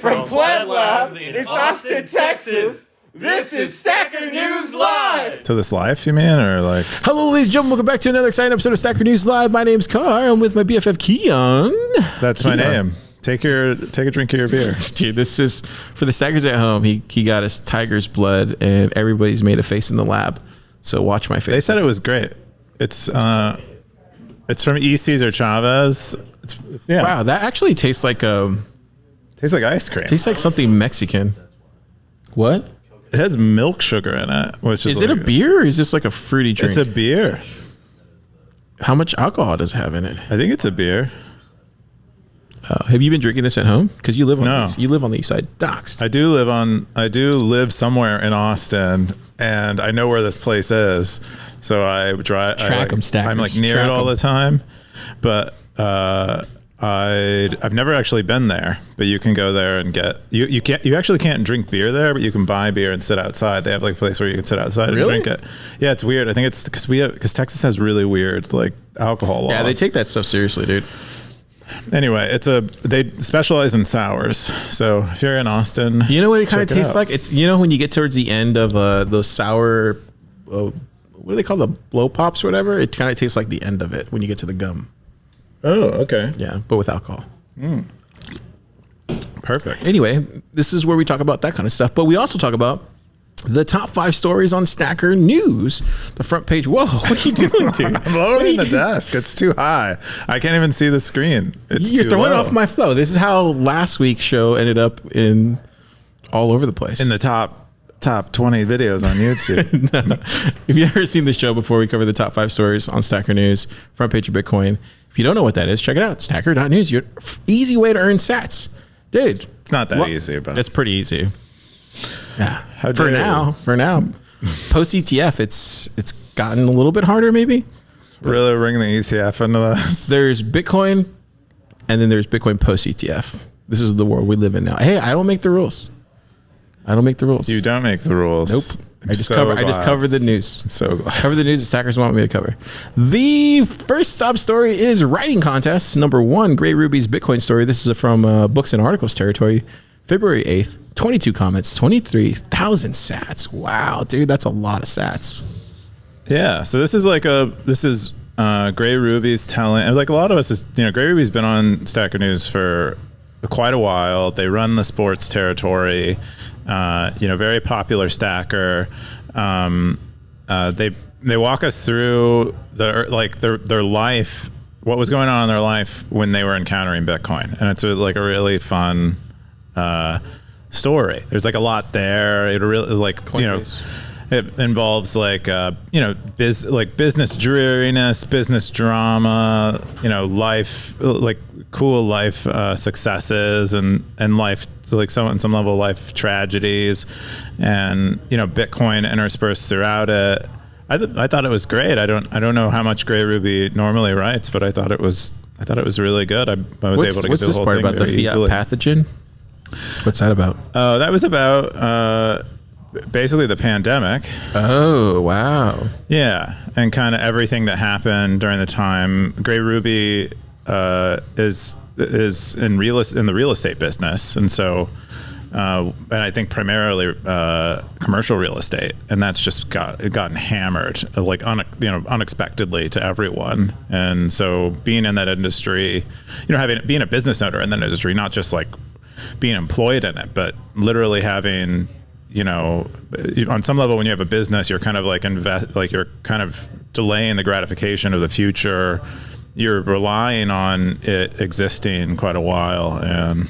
From Pleb Lab in Austin, Texas, this is Stacker News Live! To this live, you mean, or like... Hello, ladies and gentlemen. Welcome back to another exciting episode of Stacker News Live. My name's Car. I'm with my BFF, Keyan. That's my name. Take a drink of your beer. Dude, this is... For the Stackers at home, he got us tiger's blood, and everybody's made a face in the lab. So watch my face. They said it was great. It's from E. Cesar Chavez. Yeah. Wow, that actually tastes like... Tastes like ice cream. Tastes like something Mexican. What? It has milk sugar in it, which is it a beer or is this like a fruity drink? It's a beer. How much alcohol does it have in it? I think it's a beer. Have you been drinking this at home? Because you live on No. you live on the east side. Doxed. I do live somewhere in Austin, and I know where this place is. So I drive. Track 'em, Stackers. I'm like near it all the time, but I've never actually been there. But you can go there and get you actually can't drink beer there, but you can buy beer and sit outside. They have like a place where you can sit outside and drink it. Yeah, it's weird. I think it's because Texas has really weird like alcohol laws. Yeah, they take that stuff seriously, dude. Anyway, they specialize in sours. So if you're in Austin, you know what it kind of tastes like? It's when you get towards the end of those sour, what do they call the blow pops or whatever? It kind of tastes like the end of it when you get to the gum. Oh, okay. Yeah, but with alcohol. Perfect. Anyway, this is where we talk about that kind of stuff, but we also talk about the top 5 stories on Stacker News. The front page. Whoa, what are you doing, dude? I'm lowering the desk. It's too high. I can't even see the screen. You're throwing off my flow. This is how last week's show ended up in all over the place. In the top 20 videos on YouTube. No. If you've never seen this show before, we cover the top 5 stories on Stacker News, front page of Bitcoin. If you don't know what that is, check it out. Stacker.news. Your easy way to earn sats. Dude. It's not that easy, but it's pretty easy. Yeah. For now. Post ETF, it's gotten a little bit harder, maybe. Really bring the ETF into this. There's Bitcoin, and then there's Bitcoin post ETF. This is the world we live in now. Hey, I don't make the rules. You don't make the rules. Nope. I just cover the news. I'm so glad. Cover the news that Stackers want me to cover. The first top story is writing contest. Number 1, GrayRuby's Bitcoin story. This is from books and articles territory. February 8th, 22 comments, 23,000 sats. Wow, dude, that's a lot of sats. Yeah. So this is GrayRuby's telling, like a lot of us is, GrayRuby's been on Stacker News for quite a while. They run the sports territory. Very popular stacker. They walk us through their life, what was going on in their life when they were encountering Bitcoin, and it's a really fun story. There's like a lot there. It really it involves business dreariness, business drama, life, cool life successes and life, some level of life tragedies, and Bitcoin interspersed throughout it. I thought it was great. I don't know how much GrayRuby normally writes, but I thought it was really good. I was able to get the whole thing about the fiat easily. pathogen? What's that about? Oh, that was about basically the pandemic. Oh, wow. Yeah, and kind of everything that happened during the time. GrayRuby is in the real estate business, and so and I think primarily commercial real estate, and that's just gotten hammered unexpectedly to everyone. And so being in that industry, being a business owner in that industry, not just like being employed in it, but literally having, on some level, when you have a business, you're kind of you're kind of delaying the gratification of the future. You're relying on it existing quite a while, and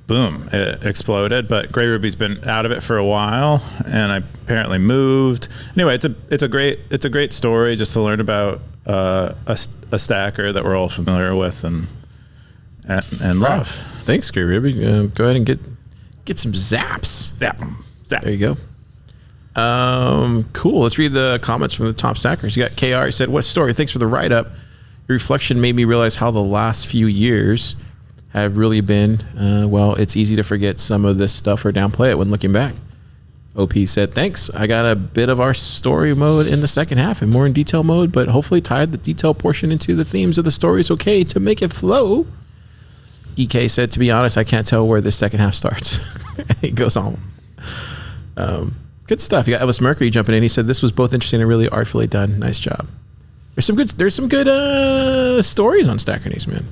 boom, it exploded. But GrayRuby's been out of it for a while, and I apparently moved. Anyway, it's a great story just to learn about a stacker that we're all familiar with and love. Thanks, GrayRuby. Go ahead and get some zaps. Zap. There you go. Cool. Let's read the comments from the top stackers. You got KR. He said, "What story? Thanks for the write-up. Your reflection made me realize how the last few years have really been. It's easy to forget some of this stuff or downplay it when looking back." OP said, "Thanks. I got a bit of our story mode in the second half and more in detail mode, but hopefully tied the detail portion into the themes of the stories okay to make it flow." EK said, to be honest, I can't tell where the second half starts. He goes on. Good stuff. You got Elvis Mercury jumping in. He said this was both interesting and really artfully done. Nice job. There's some good stories on Stacker News, man.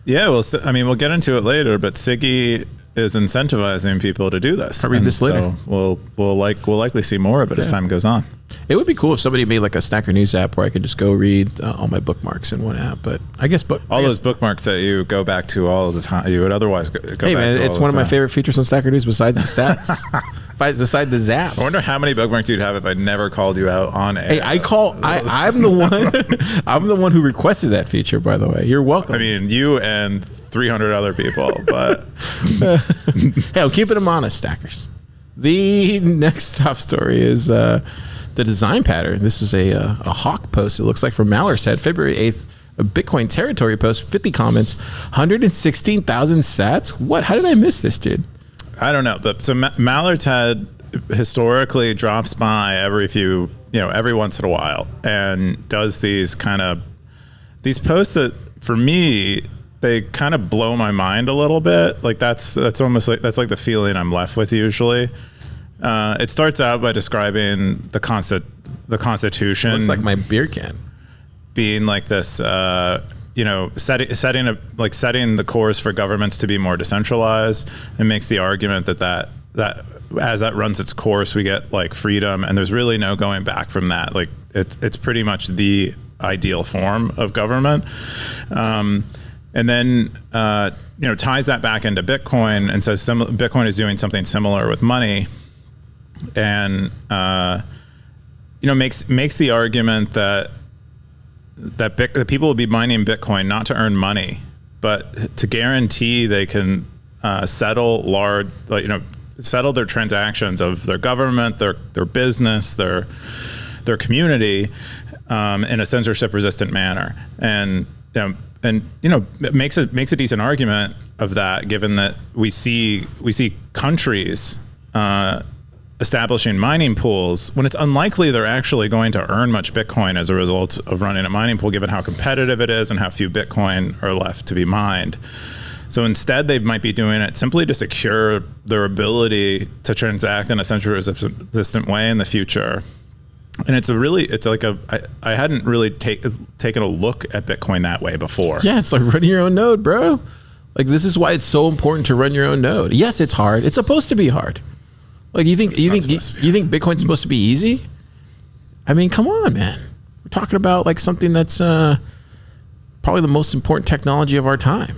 Yeah, well, I mean, we'll get into it later, but Siggy is incentivizing people to do this. I'll read this later. So we'll likely see more of it as time goes on. It would be cool if somebody made like a Stacker News app where I could just go read all my bookmarks in one app. But I guess those bookmarks that you go back to all the time, you would otherwise go back to. It's one of my favorite features on Stacker News besides the sats. Besides the zaps. I wonder how many bookmarks you'd have if I never called you out on air. Hey, I'm the one. I'm the one who requested that feature. By the way, you're welcome. I mean, you and 300 other people, but hey, I'm keeping them honest, Stackers. The next top story is the design pattern. This is a hawk post. It looks like from Maller's Head, February 8th. A Bitcoin territory post, 50 comments, 116,000 sats. What? How did I miss this, dude? I don't know, but so Mallard's Head historically drops by every once in a while and does these posts that for me, they kind of blow my mind a little bit. Like that's almost like, that's like the feeling I'm left with usually. It starts out by describing the Constitution. Looks like my beer can. Being like this, setting the course for governments to be more decentralized, and makes the argument that as that runs its course, we get like freedom, and there's really no going back from that. Like it's pretty much the ideal form of government, and then ties that back into Bitcoin and says Bitcoin is doing something similar with money, and makes the argument that people will be mining Bitcoin not to earn money, but to guarantee they can settle their transactions of their government, their business, their community in a censorship-resistant manner, and makes a decent argument of that, given that we see countries establishing mining pools when it's unlikely they're actually going to earn much Bitcoin as a result of running a mining pool, given how competitive it is and how few Bitcoin are left to be mined. So instead, they might be doing it simply to secure their ability to transact in a censorship-resistant way in the future. And I hadn't really taken a look at Bitcoin that way before. Yeah, it's like running your own node, bro. Like, this is why it's so important to run your own node. Yes, it's hard. It's supposed to be hard. Like, you think Bitcoin's supposed to be easy? I mean, come on, man. We're talking about like something that's probably the most important technology of our time.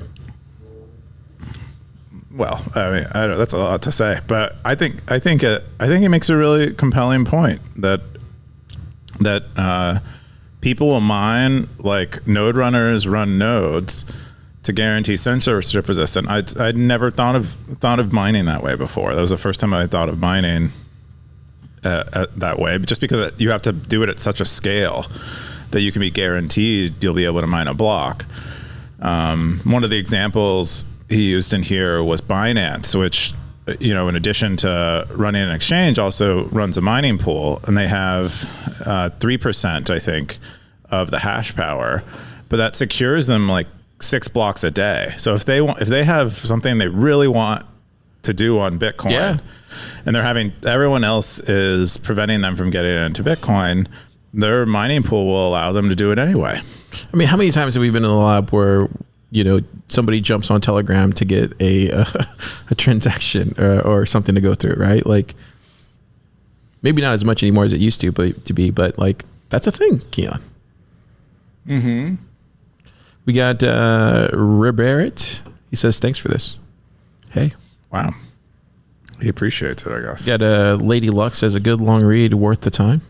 Well, I mean, I don't, that's a lot to say, but I think it makes a really compelling point that people will mine, like node runners run nodes to guarantee censorship resistant. I'd never thought of mining that way before. That was the first time I thought of mining that way, just because you have to do it at such a scale that you can be guaranteed you'll be able to mine a block. One of the examples he used in here was Binance, which, in addition to running an exchange, also runs a mining pool, and they have 3%, I think, of the hash power, but that secures them like 6 blocks a day. So if they have something they really want to do on Bitcoin, and everyone else is preventing them from getting into Bitcoin, their mining pool will allow them to do it anyway. I mean, how many times have we been in the lab where somebody jumps on Telegram to get a transaction or something to go through, right? Like, maybe not as much anymore as it used to, but like, that's a thing, Keyan. Mm-hmm. We got Ribarrett. He says, thanks for this. Hey. Wow. He appreciates it, I guess. We got Lady Luck says, a good long read, worth the time.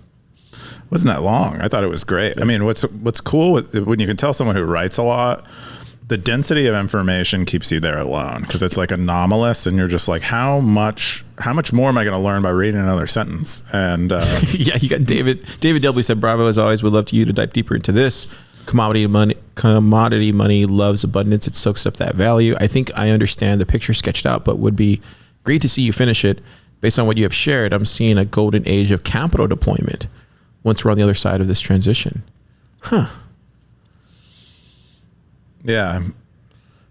Wasn't that long. I thought it was great. I mean, what's cool when you can tell someone who writes a lot, the density of information keeps you there alone, because it's like anomalous, and you're just like, how much more am I going to learn by reading another sentence? And yeah, you got David W said, bravo as always, would love you to dive deeper into this. Commodity money loves abundance. It soaks up that value. I think I understand the picture sketched out, but would be great to see you finish it. Based on what you have shared, I'm seeing a golden age of capital deployment once we're on the other side of this transition. Huh. Yeah.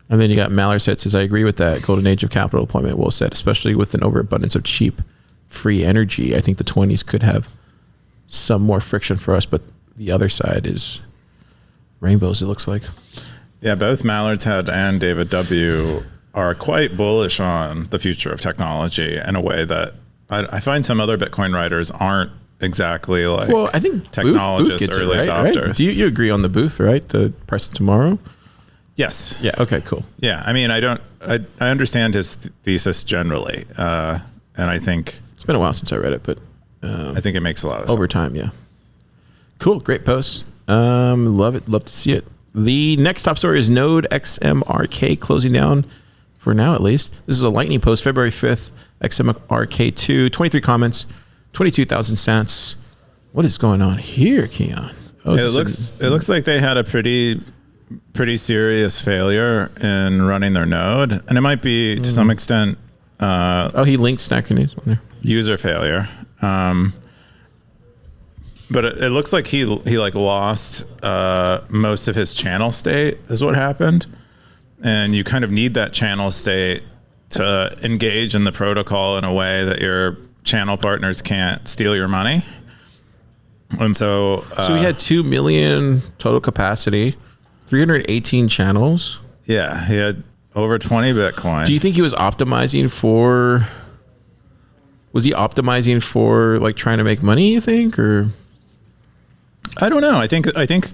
And then you got Mallard says, I agree with that. Golden age of capital deployment, well said, especially with an overabundance of cheap, free energy. I think the 20s could have some more friction for us, but the other side is rainbows, it looks like. Yeah, both Mallard's Head and David W. are quite bullish on the future of technology in a way that I find some other Bitcoin writers aren't exactly like. Well, I think technologists, Booth gets early it, adopters. Right? Do you agree on the Booth, right? The price of tomorrow? Yes. Yeah. Okay, cool. Yeah. I mean, I understand his thesis generally. And I think it's been a while since I read it, but I think it makes a lot of sense. Over time. Yeah. Cool. Great post. Love it. Love to see it. The next top story is Node XMRK closing down for now, at least. This is a lightning post, February 5th, XMRK2, 23 comments, 22,000 cents. What is going on here, Keyan? Oh, it looks like they had a pretty serious failure in running their node, and it might be to some extent. He linked Stacker News on there. User failure, but it looks like he like lost most of his channel state is what happened, and you kind of need that channel state to engage in the protocol in a way that your channel partners can't steal your money. And so we had 2 million total capacity. 318 channels. Yeah, he had over 20 Bitcoin. Do you think he was optimizing for? Was he optimizing for like trying to make money? You think, or? I don't know. I think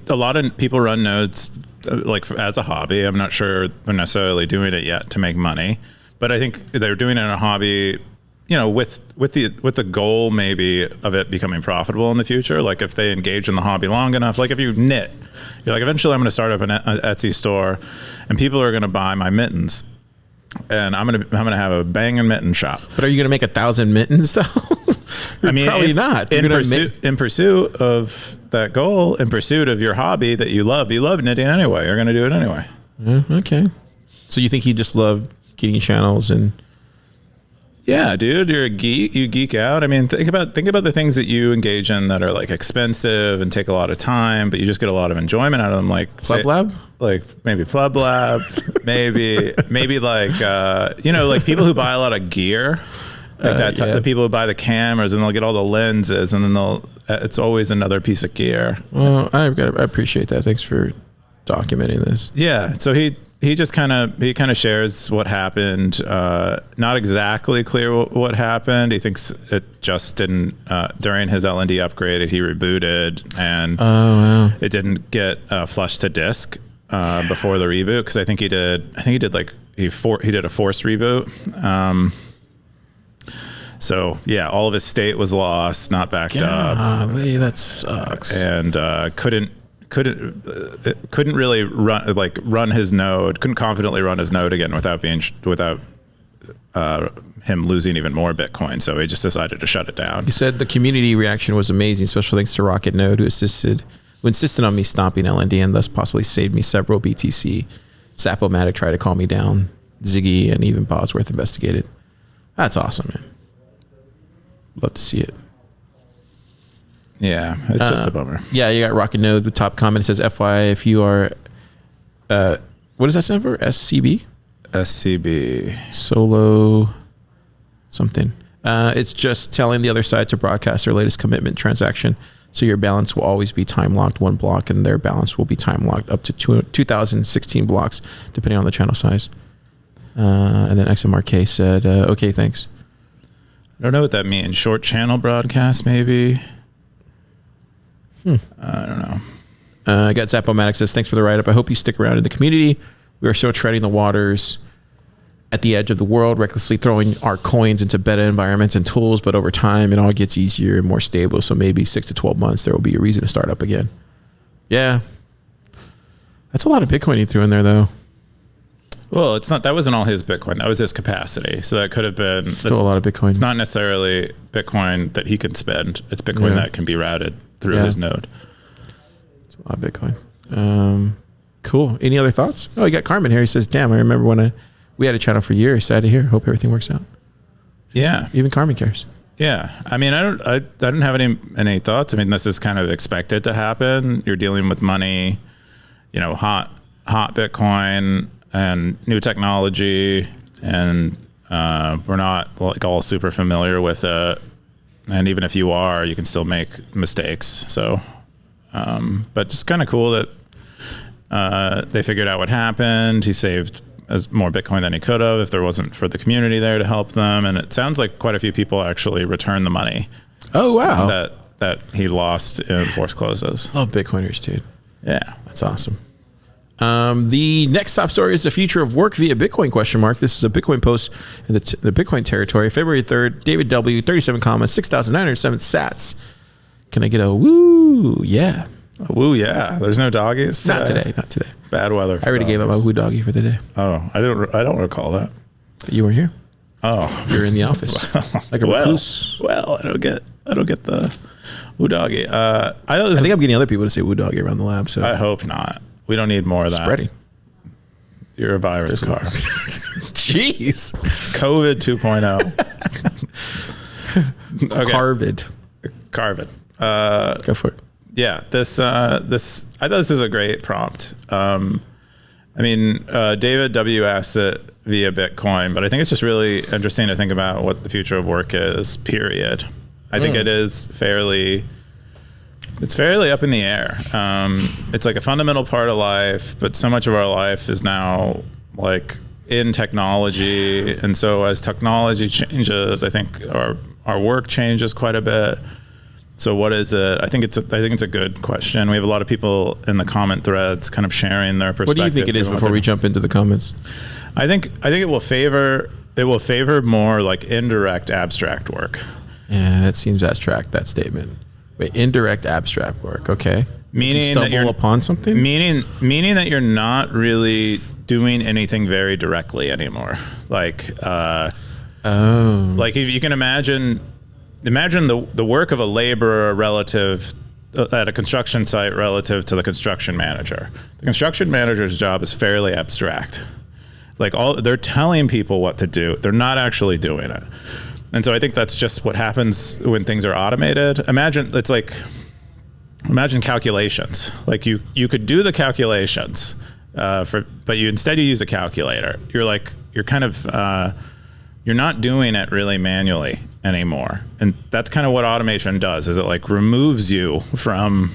a lot of people run nodes like as a hobby. I'm not sure they're necessarily doing it yet to make money, but I think they're doing it in a hobby. You know, with the goal maybe of it becoming profitable in the future. Like if they engage in the hobby long enough, like if you knit, you're like, eventually I'm going to start up an Etsy store, and people are going to buy my mittens, and I'm going to have a banging mitten shop. But are you going to make 1,000 mittens though? I mean, probably not. In pursuit of that goal, in pursuit of your hobby that you love knitting anyway. You're going to do it anyway. Okay. So you think he just loved getting channels and? Yeah, dude, you're a geek. You geek out. I mean, think about the things that you engage in that are like expensive and take a lot of time, but you just get a lot of enjoyment out of them. Like Pleb Lab, like maybe Pleb Lab, maybe like like people who buy a lot of gear, like the people who buy the cameras and they'll get all the lenses and then it's always another piece of gear. Well, I appreciate that. Thanks for documenting this. Yeah, so he just kind of shares what happened. Not exactly clear what happened. He thinks it just didn't during his LND upgrade. He rebooted and it didn't get flushed to disk before the reboot because I think he did a forced reboot. So yeah, all of his state was lost, not backed up. That sucks. And couldn't really run his node, couldn't confidently run his node again without him losing even more Bitcoin. So he just decided to shut it down. He said the community reaction was amazing. Special thanks to Rocket Node who insisted on me stopping LND and thus possibly saved me several BTC. Zap.meme tried to calm me down. Ziggy and even Bosworth investigated. That's awesome, man. Love to see it. Yeah, it's just a bummer. Yeah, you got Rocket Node. The top comment says, FYI, if you are, what does that stand for? SCB? SCB. Solo something. It's just telling the other side to broadcast their latest commitment transaction. So your balance will always be time locked 1 block and their balance will be time locked up to 2016 blocks, depending on the channel size. And then XMRK said, okay, thanks. I don't know what that means. Short channel broadcast, maybe? I don't know. I got Zap.meme says, thanks for the write-up. I hope you stick around in the community. We are still treading the waters at the edge of the world, recklessly throwing our coins into beta environments and tools, but over time, it all gets easier and more stable. So maybe 6 to 12 months, there will be a reason to start up again. Yeah. That's a lot of Bitcoin you threw in there, though. Well, that wasn't all his Bitcoin. That was his capacity. So that could have been... Still a lot of Bitcoin. It's not necessarily Bitcoin that he can spend. It's Bitcoin that can be routed through his node. It's a lot of Bitcoin. Cool. Any other thoughts? Oh, you got Carmen here. He says, damn, I remember when we had a channel for years. Sad to hear. Hope everything works out. Yeah. Even Carmen cares. Yeah. I mean, I don't have any thoughts. I mean, this is kind of expected to happen. You're dealing with money, hot Bitcoin. and new technology, and we're not like all super familiar with it. And even if you are, you can still make mistakes. So, but just kind of cool that they figured out what happened. He saved more Bitcoin than he could have if there wasn't for the community there to help them. And it sounds like quite a few people actually returned the money. Oh, wow. That he lost in forced closes. Love Bitcoiners, dude. Yeah. That's awesome. The next top story is the future of work via Bitcoin ? This is a Bitcoin post in the Bitcoin territory. February 3rd, David W., 37 comments, 6,907 sats. Can I get a woo? Yeah. A woo, yeah. There's no doggies today. Not today. Bad weather. I already gave up my woo doggy for the day. Oh, I don't recall that. You weren't here. Oh, you're in the office. Like a recluse. Well, I don't get the woo doggy. I think I'm getting other people to say woo doggy around the lab. So I hope not. We don't need more of that. Spreading. You're a virus car. Jeez. It's COVID 2.0. Okay. Carvid. Go for it. Yeah, this I thought this was a great prompt. David W asked it via Bitcoin, but I think it's just really interesting to think about what the future of work is, period. I think it is fairly up in the air. It's like a fundamental part of life, but so much of our life is now like in technology. And so as technology changes, I think our work changes quite a bit. So what is it? I think it's a good question. We have a lot of people in the comment threads kind of sharing their perspective. What do you think it is before we jump into the comments? I think it will favor more like indirect abstract work. Yeah, that seems abstract, that statement. Wait, indirect abstract work, okay. Meaning that you're upon something? Meaning that you're not really doing anything very directly anymore. Like like if you can imagine the work of a laborer relative at a construction site relative to the construction manager. The construction manager's job is fairly abstract. Like they're telling people what to do. They're not actually doing it. And so I think that's just what happens when things are automated. Imagine calculations. Like you could do the calculations but you use a calculator. You're kind of you're not doing it really manually anymore. And that's kind of what automation does, is it like removes you from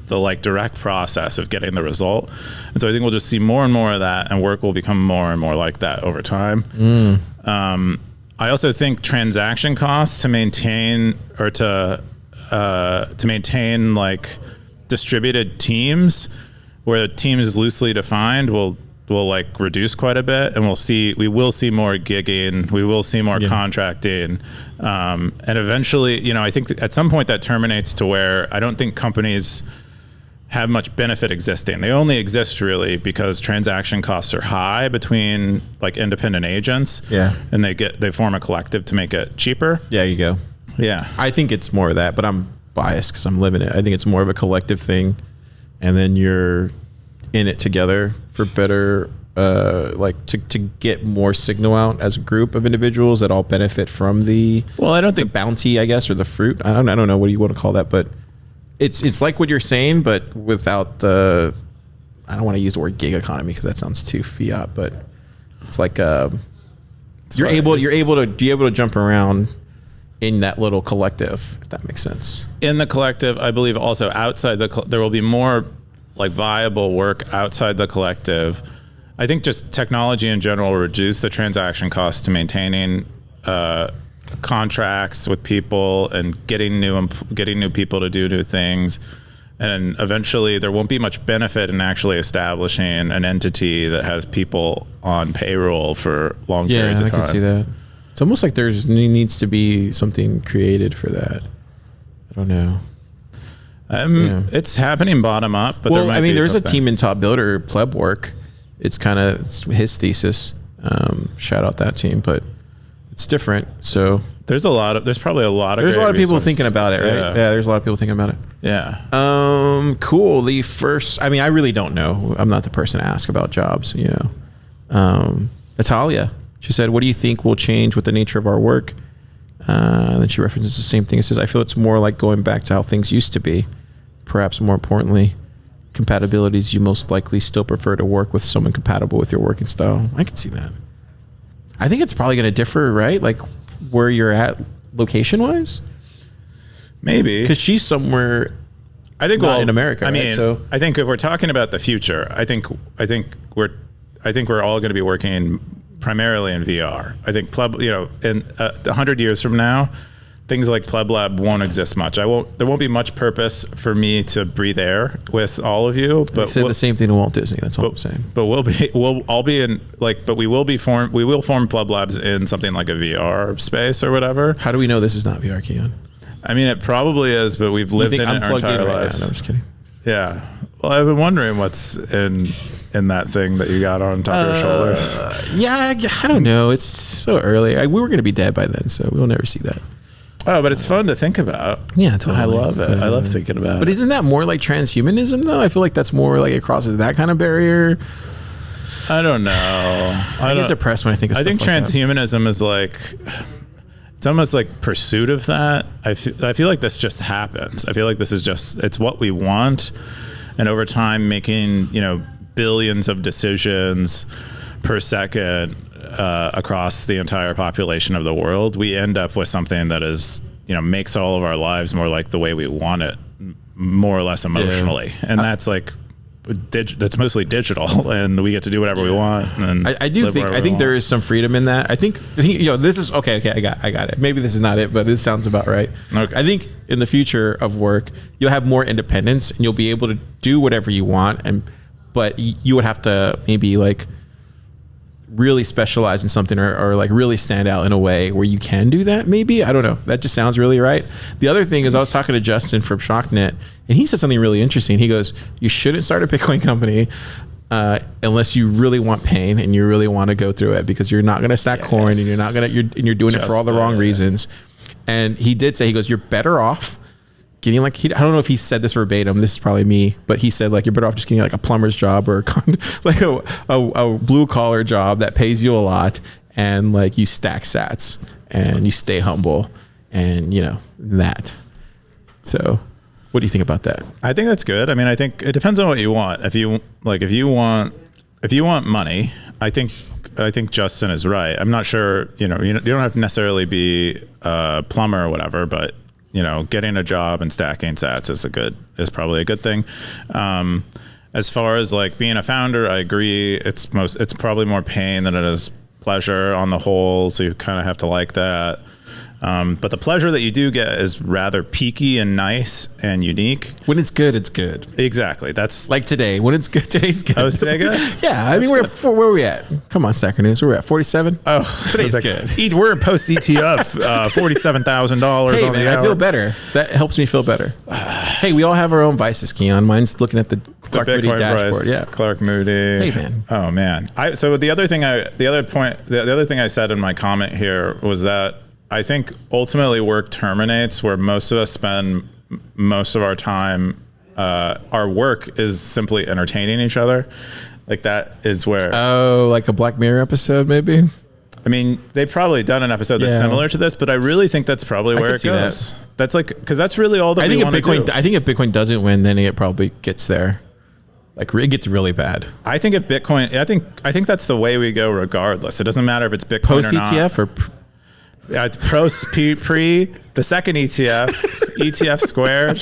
the like direct process of getting the result. And so I think we'll just see more and more of that, and work will become more and more like that over time. I also think transaction costs to maintain like distributed teams, where the team is loosely defined, will like reduce quite a bit, and we will see more gigging, we will see more contracting, and eventually, I think at some point that terminates to where I don't think companies have much benefit existing. They only exist really because transaction costs are high between like independent agents. Yeah, and they form a collective to make it cheaper. Yeah, you go. Yeah, I think it's more of that, but I'm biased because I'm living it. I think it's more of a collective thing, and then you're in it together for better, to get more signal out as a group of individuals that all benefit from the bounty, I guess, or the fruit. I don't know what you want to call that, but it's like what you're saying, but without the, I don't want to use the word gig economy because that sounds too fiat, but it's like you're able to jump around in that little collective, if that makes sense. In the collective, I believe also outside there will be more like viable work outside the collective. I think just technology in general will reduce the transaction costs to maintaining contracts with people and getting new people to do new things. And eventually there won't be much benefit in actually establishing an entity that has people on payroll for long periods of time. I can see that. It's almost like there needs to be something created for that. I don't know. It's happening bottom up, but there's a team in Top Builder, pleb work. It's his thesis. Shout out that team, but it's different. So there's probably a lot of people thinking about it, right? Yeah, there's a lot of people thinking about it. Yeah. Cool. The first, I really don't know. I'm not the person to ask about jobs, Natalia, she said, what do you think will change with the nature of our work? And then she references the same thing. It says, I feel it's more like going back to how things used to be. Perhaps more importantly, compatibilities, you most likely still prefer to work with someone compatible with your working style. I can see that. I think it's probably going to differ, right? Like where you're at location wise. Maybe because she's somewhere. I think not in America. I mean, right? So I think if we're talking about the future, I think we're all going to be working primarily in VR. I think in 100 years from now, things like PlebLab won't exist much. There won't be much purpose for me to breathe air with all of you. But say the same thing to Walt Disney. That's all I'm saying. But we'll all be in but we will form PlebLabs in something like a VR space or whatever. How do we know this is not VR, Keyan? I mean, it probably is, but we've lived in it our entire lives. No, I'm just kidding. Yeah. Well, I've been wondering what's in that thing that you got on top of your shoulders. Yeah, I don't know. It's so early. We were going to be dead by then, so we'll never see that. Oh, but it's fun to think about. Yeah, totally. I love it. I love thinking about it. But isn't that more like transhumanism, though? I feel like that's more like it crosses that kind of barrier. I don't know. I get depressed when I think of stuff like transhumanism is like... It's almost like pursuit of that. I feel like this just happens. I feel like this is it's what we want. And over time, making, billions of decisions per second across the entire population of the world, we end up with something that is, makes all of our lives more like the way we want it, more or less emotionally. Yeah. And that's like, that's mostly digital, and we get to do whatever we want. And I think there is some freedom in that. I think this is okay. I got it. Maybe this is not it, but this sounds about right. Okay. I think in the future of work, you'll have more independence, and you'll be able to do whatever you want. But you would have to maybe like really specialize in something or like really stand out in a way where you can do that. Maybe, I don't know. That just sounds really right. The other thing is I was talking to Justin from Shocknet, and he said something really interesting. He goes, you shouldn't start a Bitcoin company unless you really want pain and you really want to go through it, because you're not going to stack coin, and you're doing it for all the wrong reasons. And he did say, he goes, you're better off getting I don't know if he said this verbatim, this is probably me, but he said like, you're better off just getting like a plumber's job or a blue collar job that pays you a lot, and like you stack sats and you stay humble and that. So what do you think about that? I think that's good. I mean, I think it depends on what you want. If you want money, I think Justin is right. I'm not sure, you don't have to necessarily be a plumber or whatever, but getting a job and stacking sats is probably a good thing. As far as like being a founder, I agree. It's probably more pain than it is pleasure on the whole. So you kind of have to like that. But the pleasure that you do get is rather peaky and nice and unique. When it's good, it's good. Exactly. That's like today. When it's good, today's good. Oh, is today good? Yeah. I mean, where are we at? Come on, Stacker News. We're at 47. Oh, today's good. We're post ETF, $47,000 on the hour. I feel better. That helps me feel better. Hey, we all have our own vices, Keyan. Mine's looking at the Clark Moody dashboard. Yeah. Clark Moody. Hey, man. Oh, man. So the other thing I said in my comment here was that I think ultimately work terminates where most of us spend most of our time. Our work is simply entertaining each other. Like that is where. Oh, like a Black Mirror episode, maybe? I mean, they've probably done an episode that's similar to this, but I really think that's probably where it goes. That's like, because that's really all that we want to do. I think if Bitcoin doesn't win, then it probably gets there. Like it gets really bad. I think if Bitcoin, I think that's the way we go regardless. It doesn't matter if it's Bitcoin post or not. ETF or pre the second ETF, ETF squared,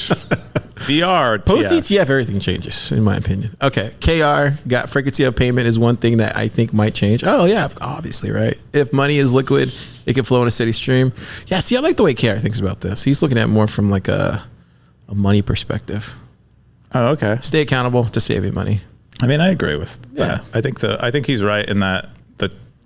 VR. Post ETF, everything changes, in my opinion. Okay, KR got frequency of payment is one thing that I think might change. Oh yeah, obviously, right? If money is liquid, it can flow in a steady stream. Yeah, see, I like the way KR thinks about this. He's looking at it more from like a money perspective. Oh, okay. Stay accountable to saving money. I mean, I agree with that. I think he's right in that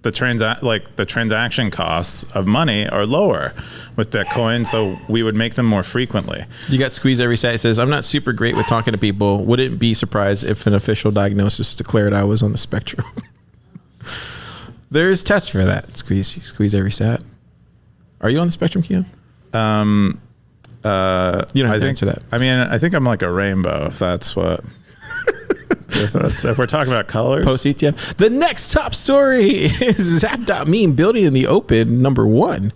the transaction costs of money are lower with Bitcoin, so we would make them more frequently. You got Squeeze Every Side says, I'm not super great with talking to people. Wouldn't be surprised if an official diagnosis declared I was on the spectrum. There's tests for that. Squeeze Every Side. Are you on the spectrum, Keyan? You don't have to answer that. I mean, I think I'm like a rainbow, if that's what. If we're talking about colors. Post ETF. The next top story is zap.meme building in the open #1.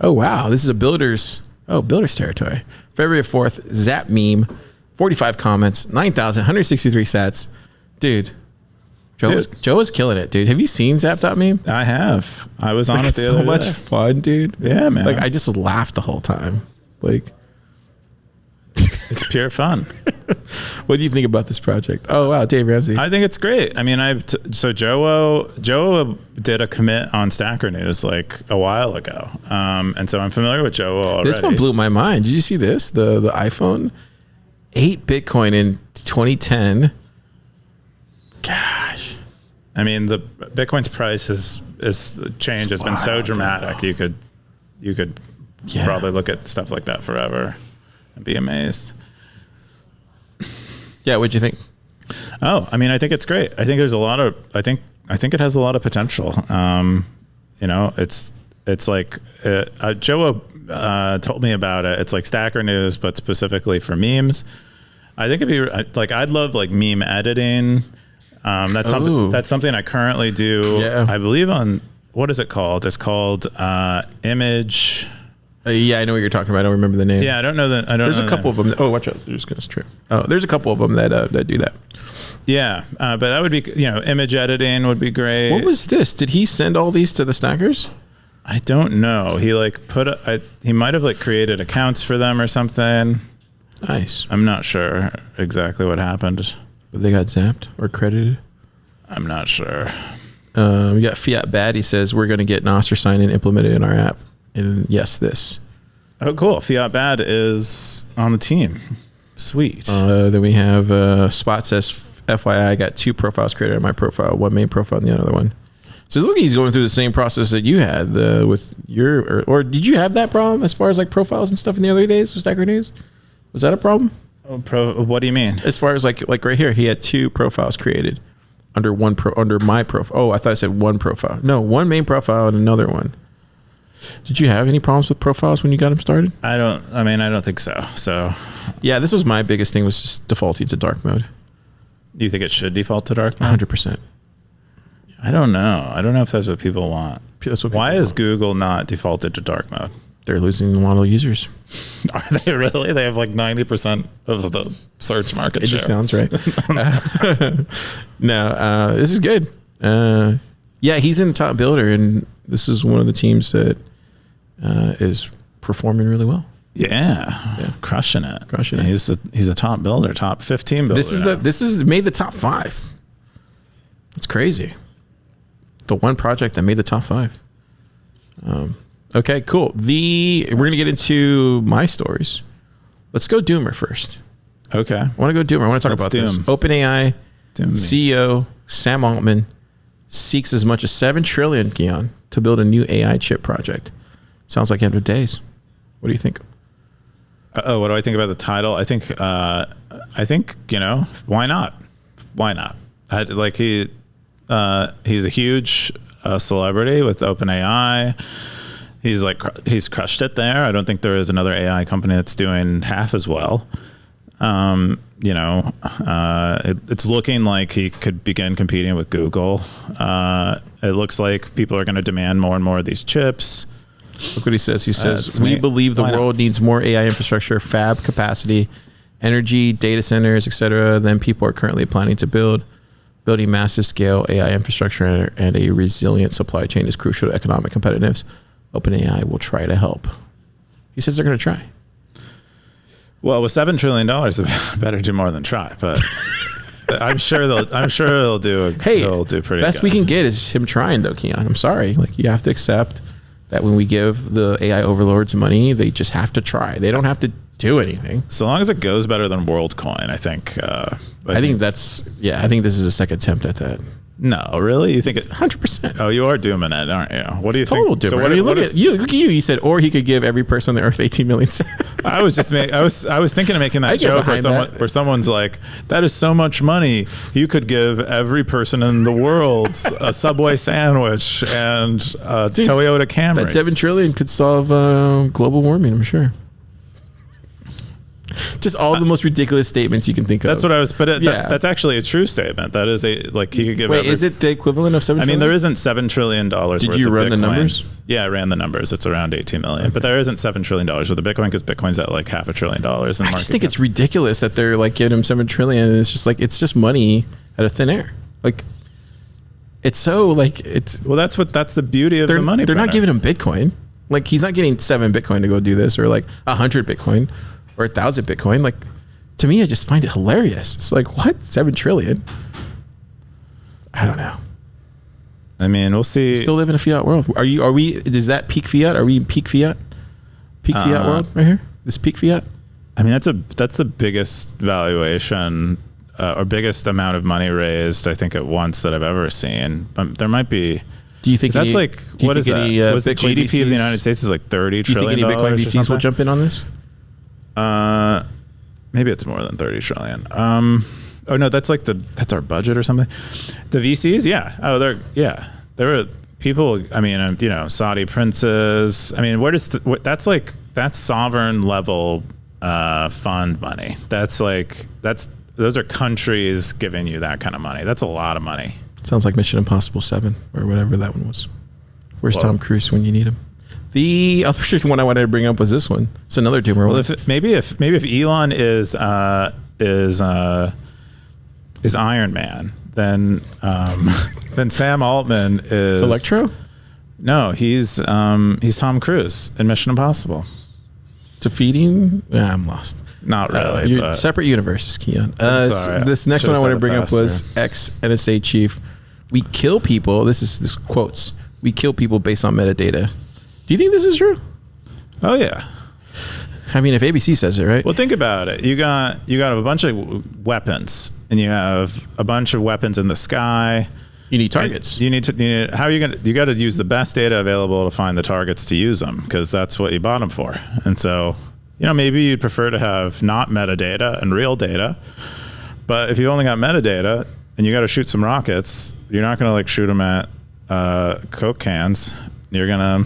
Oh, wow. This is a builder's territory. February 4th, zap.meme, 45 comments, 9,163 sats. Dude, Joe is killing it, dude. Have you seen zap.meme? I have. I was on it the other so day. much fun, dude. Yeah, man. Like I just laughed the whole time. Like it's pure fun. What do you think about this project? Oh wow, Dave Ramsey. I think it's great. I mean, so Joe did a commit on Stacker News like a while ago, and so I'm familiar with Joe already. This one blew my mind. Did you see this? The iPhone, 8 Bitcoin in 2010. Gosh, I mean, the Bitcoin's price is change has been so dramatic. You could probably look at stuff like that forever and be amazed. Yeah, what'd you think? Oh, I mean, I think it's great. I think there's a lot of. I think it has a lot of potential. You know, it's like Joe told me about it. It's like Stacker News, but specifically for memes. I think it'd be like I'd love like meme editing. That's something I currently do. Yeah. I believe on what is it called? It's called Image. Yeah, I know what you're talking about. I don't remember the name. Yeah, I don't know that. There's a couple of them. Oh, watch out! They're just gonna trip. Oh, there's a couple of them that do that. Yeah, but that would be, you know, image editing would be great. What was this? Did he send all these to the stackers? I don't know. He like he might have like created accounts for them or something. Nice. I'm not sure exactly what happened. But they got zapped or credited. I'm not sure. We got Fiat Bad. He says we're going to get Nostr sign-in implemented in our app. And yes, this. Oh, cool. Fiat Bad is on the team. Sweet. Then we have Spot says, FYI, I got 2 profiles created on my profile, one main profile and the other one. So look, he's going through the same process that you had with your, or did you have that problem as far as like profiles and stuff in the other days with Stacker News? Was that a problem? What do you mean? As far as like right here, he had 2 profiles created under under my profile. Oh, I thought I said one profile. No, one main profile and another one. Did you have any problems with profiles when you got them started? I don't think so. So yeah, this was my biggest thing, was just defaulting to dark mode. Do you think it should default to dark mode? 100%. I don't know. I don't know if that's what people want. Why is want. Google not defaulted to dark mode? They're losing a lot of users. Are they really? They have like 90% of the search market share. It just sounds right. No, this is good. Yeah, he's in the top builder, and this is one of the teams that is performing really well. Yeah. Crushing it. Crushing it. He's a top builder, top 15 builder. This is made the top 5. It's crazy. The one project that made the top 5. Okay, cool. We're gonna get into my stories. Let's go Doomer first. Okay. I want to go Doomer. I want to talk about this. OpenAI CEO Sam Altman seeks as much as $7 trillion, Keyan, to build a new AI chip project. Sounds like end of days. What do you think? What do I think about the title? I think you know, why not? Why not? He's a huge celebrity with OpenAI. He's crushed it there. I don't think there is another AI company that's doing half as well. You know, it's looking like he could begin competing with Google. It looks like people are going to demand more and more of these chips. Look what he says. He says, we believe the world needs more AI infrastructure, fab capacity, energy, data centers, etc. than people are currently planning to build. Building massive scale AI infrastructure and a resilient supply chain is crucial to economic competitiveness. OpenAI will try to help. He says they're going to try. Well, with $7 trillion, they better do more than try. But I'm sure they'll do. They'll do pretty. Best good. We can get is him trying, though, Keyan. I'm sorry. Like, you have to accept that when we give the AI overlords money, they just have to try. They don't have to do anything. So long as it goes better than WorldCoin, I think. I think that's. Yeah, I think this is a second attempt at that. No, really? You think it? 100%. Oh, you are dooming it, aren't you? What do you think? Total doomer. So look at you. You said, or he could give every person on the earth 18 million. I was thinking of making that joke where someone's like, that is so much money. You could give every person in the world a Subway sandwich and a Toyota Camry. That $7 trillion could solve global warming, I'm sure. Just all the most ridiculous statements you can think of. That's what I was. But that's actually a true statement. That is he could give. Wait, is it the equivalent of $7 trillion? I mean, there isn't $7 trillion worth of Bitcoin. Did you run the numbers? Yeah, I ran the numbers. It's around 18 million. Okay. But there isn't $7 trillion worth of Bitcoin because Bitcoin's at like $500 billion. I just think it's ridiculous that they're like giving him $7 trillion. And it's just like it's just money out of thin air. Like it's so like it's. Well, that's the beauty of the money. They're not giving him Bitcoin. Like he's not getting 7 Bitcoin to go do this, or like 100 Bitcoin, or 1,000 Bitcoin. Like to me, I just find it hilarious. It's like what 7 trillion? I don't know. I mean, we'll see. We still live in a fiat world. Are we? Is that peak fiat? Are we in peak fiat? Peak fiat world right here. This peak fiat. I mean, that's the biggest valuation or biggest amount of money raised I think at once that I've ever seen. There might be. Do you think that's like what is that? Was the GDP VCs, of the United States is like $30 trillion? Do you think any Bitcoin VCs will jump in on this? Maybe it's more than 30 trillion. Oh no, that's our budget or something. The VCs, yeah. Oh, there were people. I mean, Saudi princes. I mean, that's sovereign level fund money. Those are countries giving you that kind of money. That's a lot of money. Sounds like Mission Impossible 7 or whatever that one was. Where's Tom Cruise when you need him? The other one I wanted to bring up was this one. It's another doomer one. Maybe if Elon is Iron Man, then Sam Altman is Electro. No, he's Tom Cruise in Mission Impossible. Defeating? Yeah, I'm lost. Not really. Separate universes, Keyan. Sorry, this next one I want to bring up was ex-NSA chief. We kill people. This quotes. We kill people based on metadata. Do you think this is true? Oh yeah. I mean, if ABC says it, right? Well, think about it. You got a bunch of weapons, and you have a bunch of weapons in the sky. You need targets. You got to use the best data available to find the targets to use them, because that's what you bought them for. And so, maybe you'd prefer to have not metadata and real data. But if you only got metadata and you got to shoot some rockets, you're not going to shoot them at Coke cans. You're gonna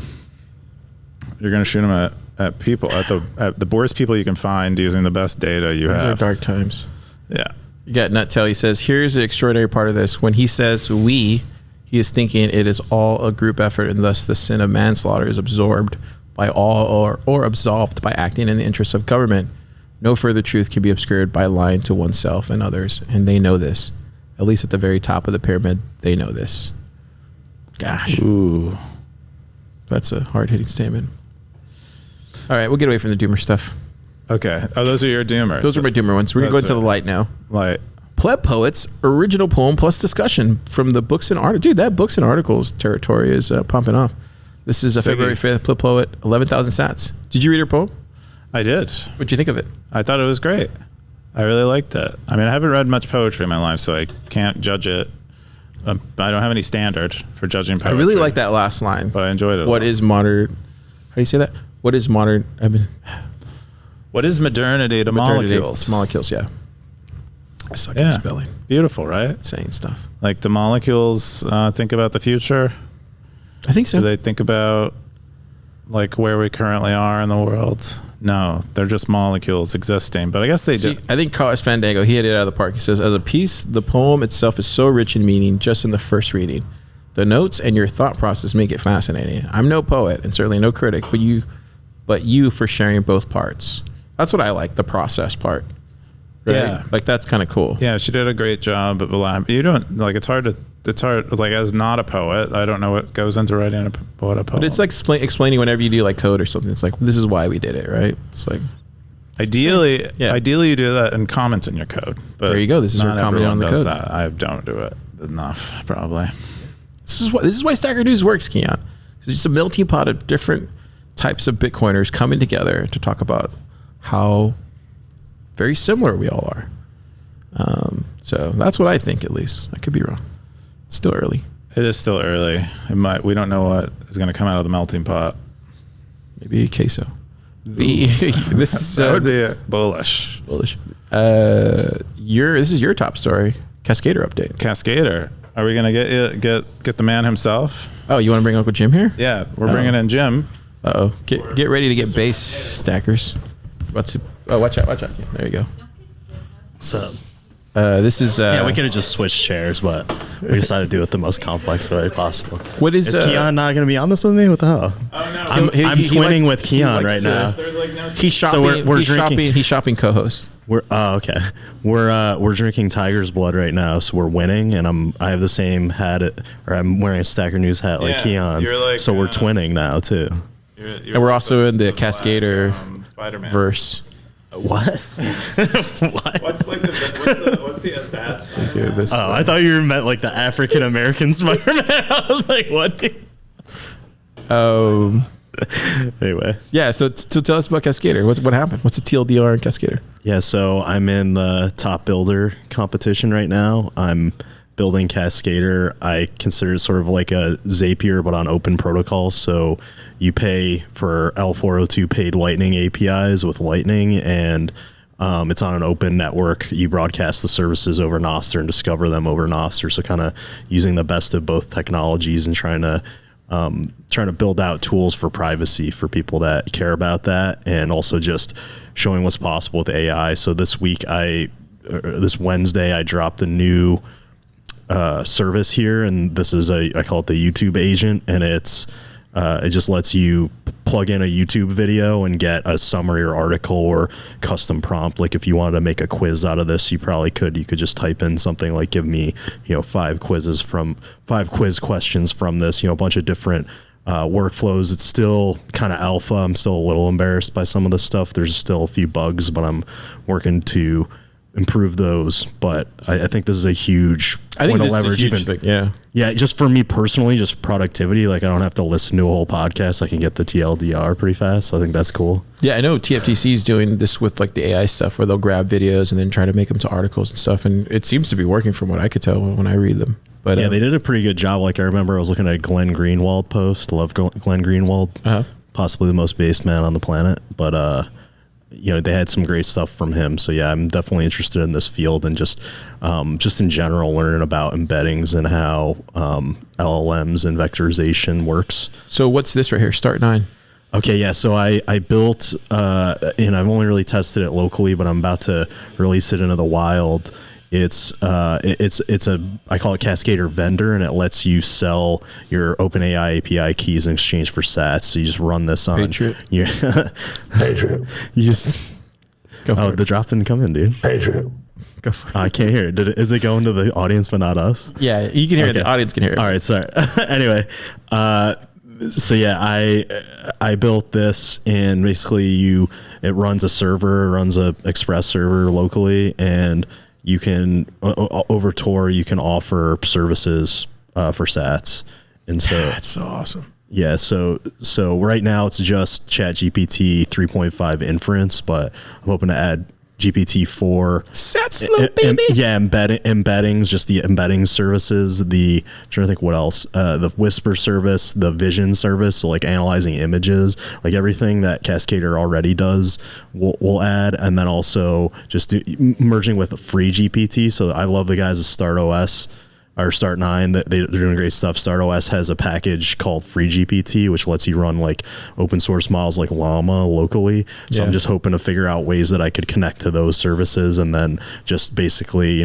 shoot them at people, at the worst people you can find using the best data you have. These are dark times. Yeah. You got Nuttell. He says, here's the extraordinary part of this. When he says we, he is thinking it is all a group effort, and thus the sin of manslaughter is absorbed by all or absolved by acting in the interests of government. No further truth can be obscured by lying to oneself and others, and they know this. At least at the very top of the pyramid, they know this. Gosh. Ooh. That's a hard-hitting statement. All right, we'll get away from the doomer stuff. Okay. Oh, those are your doomers. Those are my doomer ones. We're going to go into the light now. Light. Plebpoet's original poem plus discussion from the books and articles. Dude, that books and articles territory is pumping off. This is a February 5th Plebpoet, 11,000 sats. Did you read her poem? I did. What'd you think of it? I thought it was great. I really liked it. I mean, I haven't read much poetry in my life, so I can't judge it. I don't have any standard for judging poetry. I really like that last line. But I enjoyed it. What is modern? How do you say that? What is modern? What is modernity to molecules? Molecules, yeah. I suck at spelling. Beautiful, right? Saying stuff. Like, do molecules think about the future? I think so. Do they think about where we currently are in the world? No, they're just molecules existing. But I guess they do. I think Carlos Fandango, he hit it out of the park. He says, as a piece, the poem itself is so rich in meaning just in the first reading. The notes and your thought process make it fascinating. I'm no poet and certainly no critic, but you for sharing both parts. That's what I like, the process part. Right? Yeah. That's kind of cool. Yeah, she did a great job of elaborating. You don't, it's hard, as not a poet, I don't know what goes into writing a poem. But it's like explaining whenever you do code or something. It's like, this is why we did it, right? It's like, ideally you do that and comment in your code. But there you go. This is your comment on the code. That. I don't do it enough, probably. This is why Stacker News works, Keyan. It's just a melting pot of different types of Bitcoiners coming together to talk about how very similar we all are. So that's what I think, at least. I could be wrong. It's still early. It is still early. We don't know what is going to come out of the melting pot. Maybe a queso. That would be bullish. Bullish. This is your top story. CASCDR update. CASCDR. Are we going to get the man himself? Oh, you want to bring Uncle Jim here? Yeah, we're bringing in Jim. Uh-oh. Get ready to get base stackers. About to Oh, watch out. There you go. What's up? This is Yeah, we could have just switched chairs, but we decided to do it the most complex way possible. What is Keyan not going to be on this with me? What the hell? Oh no. I'm twinning with Keyan right now. There's like no. He's shopping. He's shopping co-host. Okay. We're drinking Tiger's Blood right now, so we're winning, and I have the same hat, or I'm wearing a Stacker News hat like Keyan. Like, so we're twinning now too. And we're also in the CASCDR Spider-Man What? verse. What? What's the that? I thought you meant like the African American Spider-Man. I was like, what? Anyway. Yeah, so tell us about CASCDR. What happened? What's the TLDR in CASCDR? Yeah, so I'm in the top builder competition right now. I'm building CASCDR. I consider it sort of like a Zapier, but on open protocols. So you pay for L402 paid Lightning APIs with Lightning, and it's on an open network. You broadcast the services over Nostr and discover them over Nostr. So kind of using the best of both technologies and trying to build out tools for privacy for people that care about that, and also just showing what's possible with AI. So this Wednesday, I dropped a new service here, and this is I call it the YouTube agent, and it just lets you plug in a YouTube video and get a summary or article or custom prompt. Like if you wanted to make a quiz out of this, you could just type in something like, give me 5 quiz questions from this, a bunch of different workflows. It's still kind of alpha. I'm still a little embarrassed by some of the stuff. There's still a few bugs, but I'm working to improve those. But I think this is a huge point of leverage. Yeah, just for me personally, just productivity. Like I don't have to listen to a whole podcast. I can get the TLDR pretty fast. So I think that's cool. Yeah, I know TFTC is doing this with like the AI stuff where they'll grab videos and then try to make them to articles and stuff. And it seems to be working from what I could tell when I read them. But yeah, they did a pretty good job. Like I remember I was looking at a Glenn Greenwald post. Love Glenn Greenwald, possibly the most based man on the planet. But they had some great stuff from him. So yeah, I'm definitely interested in this field and just in general learning about embeddings and how LLMs and vectorization works. So what's this right here? Start9. Okay, yeah. So I built, and I've only really tested it locally, but I'm about to release it into the wild. It's I call it CASCDR vendor, and it lets you sell your OpenAI API keys in exchange for sats. So you just run this on. Patriot. Patriot. You just. Go for it. The drop didn't come in, dude. Patriot. Go for it. I can't hear it. Is it going to the audience but not us? Yeah, you can hear it. The audience can hear it. All right, sorry. Anyway, so yeah, I built this, and basically it runs a server, runs a Express server locally, and you can over Tor you can offer services for sats, and so that's so awesome. Yeah, so right now it's just ChatGPT 3.5 inference, but I'm hoping to add GPT-4 sats flow, baby. Embeddings, just the embedding services. I'm trying to think what else. The Whisper service, the Vision service, so like analyzing images, like everything that CASCDR already does, we'll add, and then also just merging with free GPT. So I love the guys at StartOS. Or Start9, they're doing great stuff. StartOS has a package called FreeGPT, which lets you run like open source models like Llama locally. So I'm just hoping to figure out ways that I could connect to those services, and then just basically,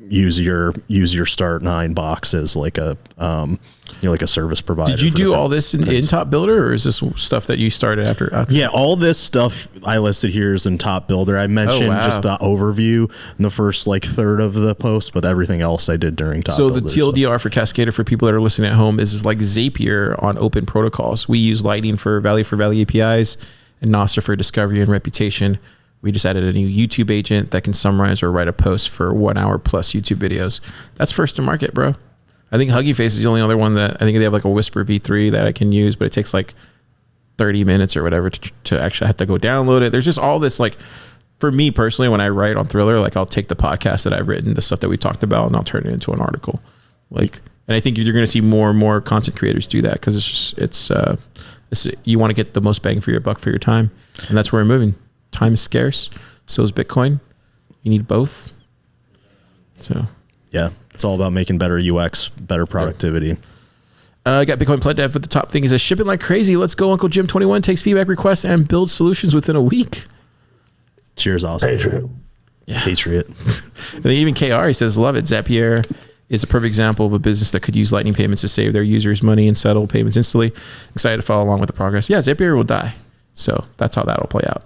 use your Start9 box as like a like a service provider. Did you do all this in Top Builder, or is this stuff that you started after? Yeah, all this stuff I listed here is in Top Builder. I mentioned just the overview in the first like third of the post, but everything else I did during Top Builder. So the TLDR for CASCDR for people that are listening at home is like Zapier on open protocols. We use Lightning for value APIs and Nostr for discovery and reputation. We just added a new YouTube agent that can summarize or write a post for 1 hour plus YouTube videos. That's first to market, bro. I think Huggy Face is the only other one that I think they have like a Whisper V3 that I can use, but it takes like 30 minutes or whatever to actually have to go download it. There's just all this, like, for me personally, when I write on Thriller, like I'll take the podcast that I've written, the stuff that we talked about, and I'll turn it into an article. Like, and I think you're going to see more and more content creators do that, because it's you want to get the most bang for your buck for your time, and that's where we're moving. Time is scarce. So is Bitcoin. You need both. So yeah, it's all about making better UX, better productivity. I got Bitcoin Pledge Dev at the top thing. He says, shipping like crazy. Let's go. UncleJim21 takes feedback requests and builds solutions within a week. Cheers, Austin. Patriot. Patriot. And then even KR, he says, love it. Zapier is a perfect example of a business that could use Lightning payments to save their users money and settle payments instantly. Excited to follow along with the progress. Yeah, Zapier will die. So that's how that'll play out.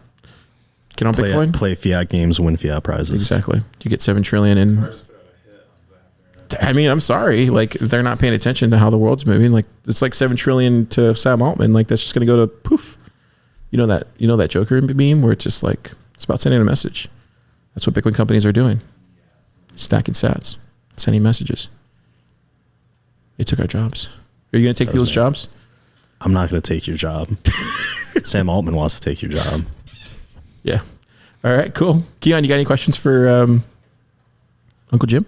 Get on Bitcoin. Play fiat games, win fiat prizes. Exactly. You get 7 trillion in. I mean, I'm sorry. Like, they're not paying attention to how the world's moving. Like, it's like 7 trillion to Sam Altman. Like, that's just going to go to poof. You know that Joker meme where it's just like, it's about sending a message. That's what Bitcoin companies are doing. Stacking sats, sending messages. They took our jobs. Are you going to take people's jobs? I'm not going to take your job. Sam Altman wants to take your job. Yeah. All right, cool. Keyan, you got any questions for Uncle Jim?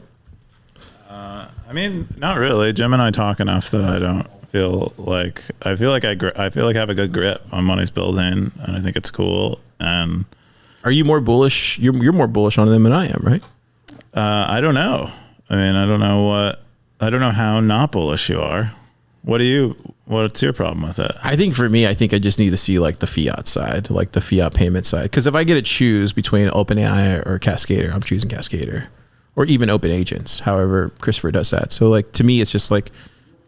I mean, not really. Jim and I talk enough that I don't feel like I feel like I have a good grip on what he's building, and I think it's cool. And are you more bullish? You're more bullish on them than I am, right? I don't know. I mean, I don't know how not bullish you are. What's your problem with it? I think for me, I just need to see like the fiat side, like the fiat payment side. Because if I get to choose between OpenAI or CASCDR, I'm choosing CASCDR, or even Open Agents. However, Christopher does that. So like to me, it's just like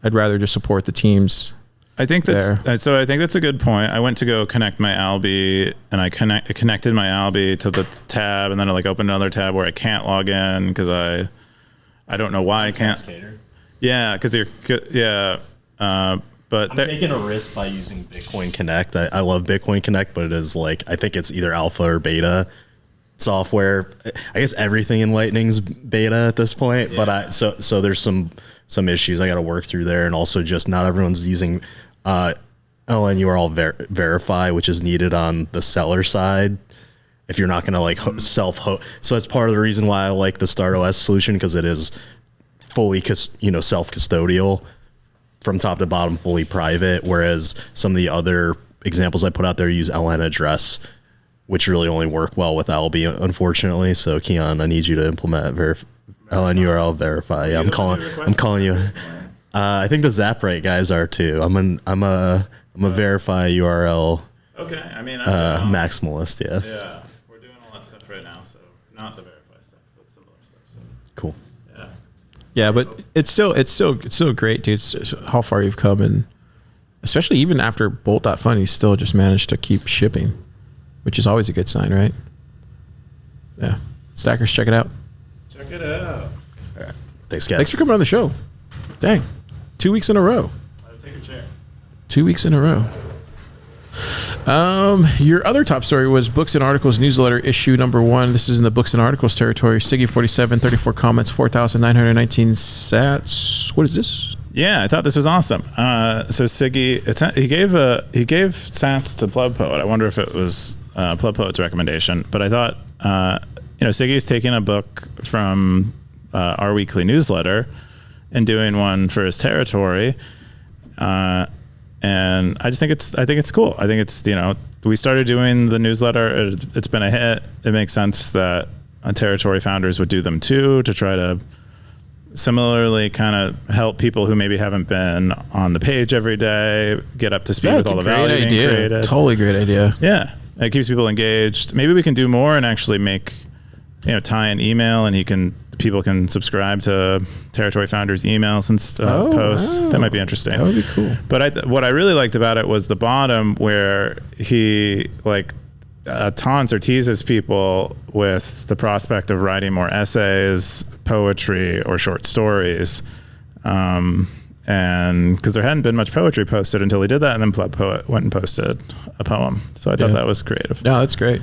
I'd rather just support the teams. I think that's a good point. I went to go connect my Alby, and I connected my Alby to the tab, and then I like opened another tab where I can't log in because I don't know why I can't. Cascader. Yeah, because but I'm taking a risk by using Bitcoin Connect. I love Bitcoin Connect, but it is like, I think it's either alpha or beta software. I guess everything in Lightning's beta at this point, but so there's some issues I got to work through there, and also just not everyone's using LN URL verify, which is needed on the seller side if you're not going to like self-host. So that's part of the reason why I like the StartOS solution, because it is fully self-custodial from top to bottom, fully private, whereas some of the other examples I put out there use LN address, which really only work well with Alby, unfortunately. So Keyan, I need you to implement LN URL verify. Yeah, I'm calling you. I think the Zap.rate guys are too. I'm a verify URL. Okay, I mean, maximalist. Yeah. Yeah, we're doing a lot of stuff right now, so not the verify stuff, but similar stuff. So Cool. yeah. Yeah, but it's so great, dude. It's how far you've come, and especially even after Bolt.fun, you still just managed to keep shipping, which is always a good sign, right? Yeah. Stackers, check it out. Check it out. All right. Thanks, guys. Thanks for coming on the show. Dang. 2 weeks in a row. Take a chair. 2 weeks in a row. Your other top story was Books and Articles newsletter issue number 1. This is in the Books and Articles territory. Siggy 47, 34 comments, 4,919 sats. What is this? Yeah, I thought this was awesome. So Siggy, he gave sats to plebpoet. I wonder if it was plebpoet's recommendation, but I thought Siggy's taking a book from our weekly newsletter and doing one for his territory. And I think it's cool. I think it's, we started doing the newsletter. It's been a hit. It makes sense that territory founders would do them too, to try to similarly kind of help people who maybe haven't been on the page every day get up to speed with all the value being created. Totally great idea. Yeah. It keeps people engaged. Maybe we can do more and actually make, tie an email, and people can subscribe to Territory Founders emails and posts. Wow. That might be interesting. That would be cool. But what I really liked about it was the bottom, where he taunts or teases people with the prospect of writing more essays, poetry, or short stories. And because there hadn't been much poetry posted until he did that, and then plebpoet went and posted a poem. So I thought that was creative. No, that's great.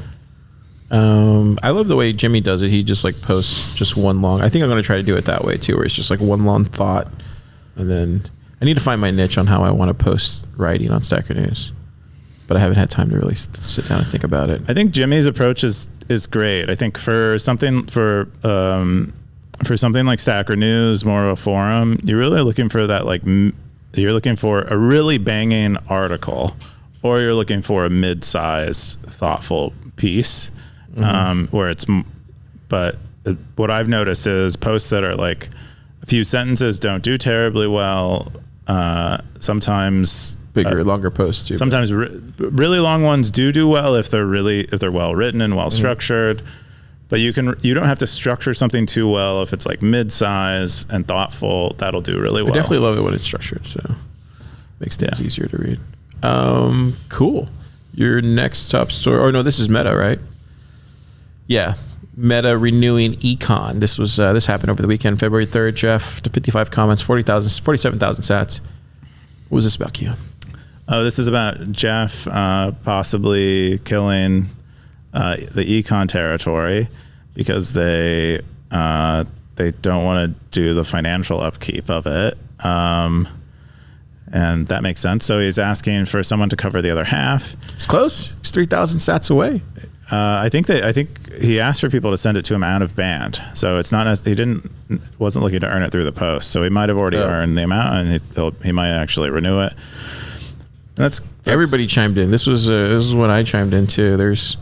I love the way Jimmy does it. He just posts just one long. I think I'm going to try to do it that way too, where it's just one long thought, and then I need to find my niche on how I want to post writing on Stacker News, but I haven't had time to really sit down and think about it. I think Jimmy's approach is great. I think for something like Stacker News, more of a forum, you're really looking for that you're looking for a really banging article, or you're looking for a mid-sized, thoughtful piece. But what I've noticed is posts that are a few sentences don't do terribly well. Sometimes bigger, longer posts too. Sometimes really long ones do well if they're well written and well structured. But you don't have to structure something too well. If it's like mid-size and thoughtful, that'll do really well. I definitely love it when it's structured, so makes things easier to read. Cool. Your next top story, or no, this is Meta, right? Yeah, Meta renewing econ. This happened over the weekend, February 3rd. Jeff, 55 comments, 47,000 sats. What was this about, Keyan? Oh, this is about Jeff possibly killing the econ territory because they don't want to do the financial upkeep of it, and that makes sense. So he's asking for someone to cover the other half. It's close. It's 3,000 sats away. I think he asked for people to send it to him out of band. So it's not wasn't looking to earn it through the post. So he might have already earned the amount, and he might actually renew it. And that's everybody chimed in. This is what I chimed in too. There's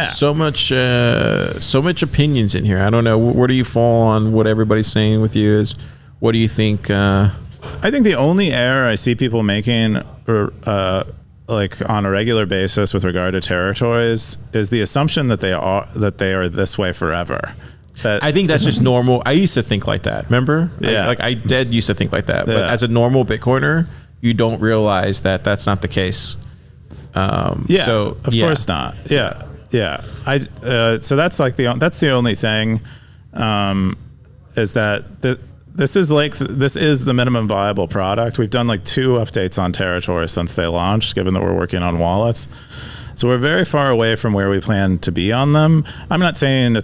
so much opinions in here. I don't know, where do you fall on what everybody's saying with you? What do you think? I think the only error I see people making, like on a regular basis with regard to territories, is the assumption that they are this way forever. I think that's just normal. I used to think like that. Remember? Yeah. I used to think like that. But as a normal Bitcoiner, you don't realize that that's not the case. So of course not. Yeah. So that's the only thing, is that this is the minimum viable product. We've done like 2 updates on territories since they launched, given that we're working on wallets. So we're very far away from where we plan to be on them. I'm not saying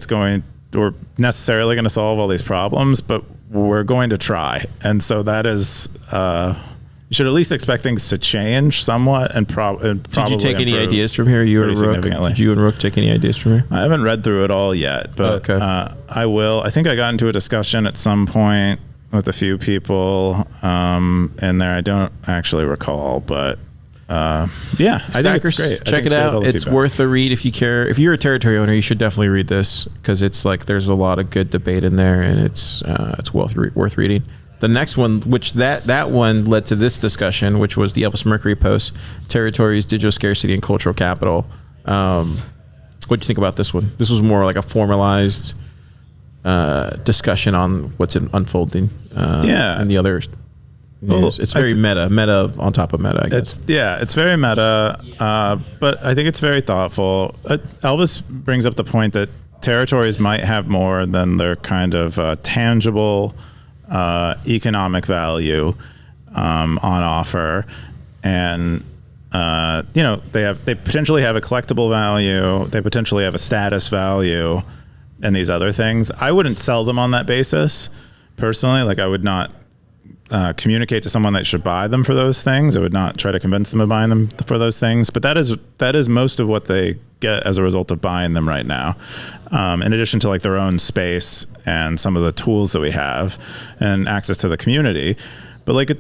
we're necessarily going to solve all these problems, but we're going to try. And so that is, you should at least expect things to change somewhat and probably. Did you take any ideas from here? You and Rook? Did you and Rook take any ideas from here? I haven't read through it all yet, but I will. I think I got into a discussion at some point with a few people in there. I don't actually recall, but I think it's great. Check it out. It's worth a read if you care. If you're a territory owner, you should definitely read this because it's like there's a lot of good debate in there, and it's worth reading. The next one, which that one led to this discussion, which was the Elvis Mercury post, territories, digital scarcity, and cultural capital. What do you think about this one? This was more like a formalized discussion on what's unfolding. And the other news. It's very meta on top of meta, I guess. It's very meta, but I think it's very thoughtful. Elvis brings up the point that territories might have more than their kind of tangible economic value on offer, and they potentially have a collectible value, they potentially have a status value, and these other things. I wouldn't sell them on that basis personally. Like, I would not communicate to someone that should buy them for those things. I would not try to convince them of buying them for those things. But that is most of what they get as a result of buying them right now. In addition to like their own space and some of the tools that we have and access to the community. But like,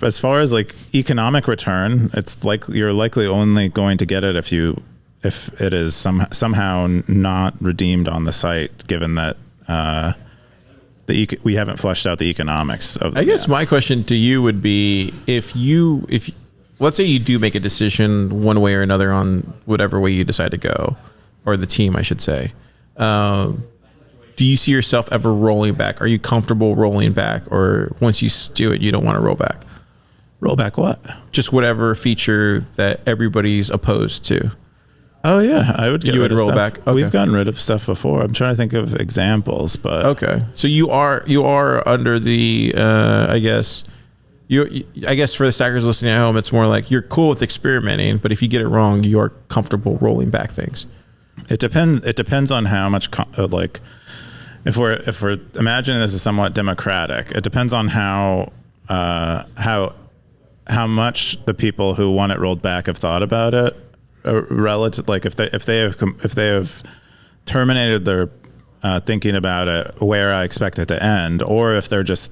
as far as like economic return, it's like you're likely only going to get it if it is somehow not redeemed on the site, given that we haven't fleshed out the economics of. I guess my question to you would be, if let's say you do make a decision one way or another on whatever way you decide to go, or the team, I should say. Do you see yourself ever rolling back? Are you comfortable rolling back, or once you do it, you don't want to roll back? Roll back what? Just whatever feature that everybody's opposed to. Oh yeah, I would. You would roll back. Okay. We've gotten rid of stuff before. I'm trying to think of examples, but okay. So you are under the I guess for the stackers listening at home, it's more like you're cool with experimenting, but if you get it wrong, you're comfortable rolling back things. It depends on how much like if we're imagining this is somewhat democratic. It depends on how much the people who want it rolled back have thought about it. Relative, like if they have terminated their thinking about it where I expect it to end, or if they're just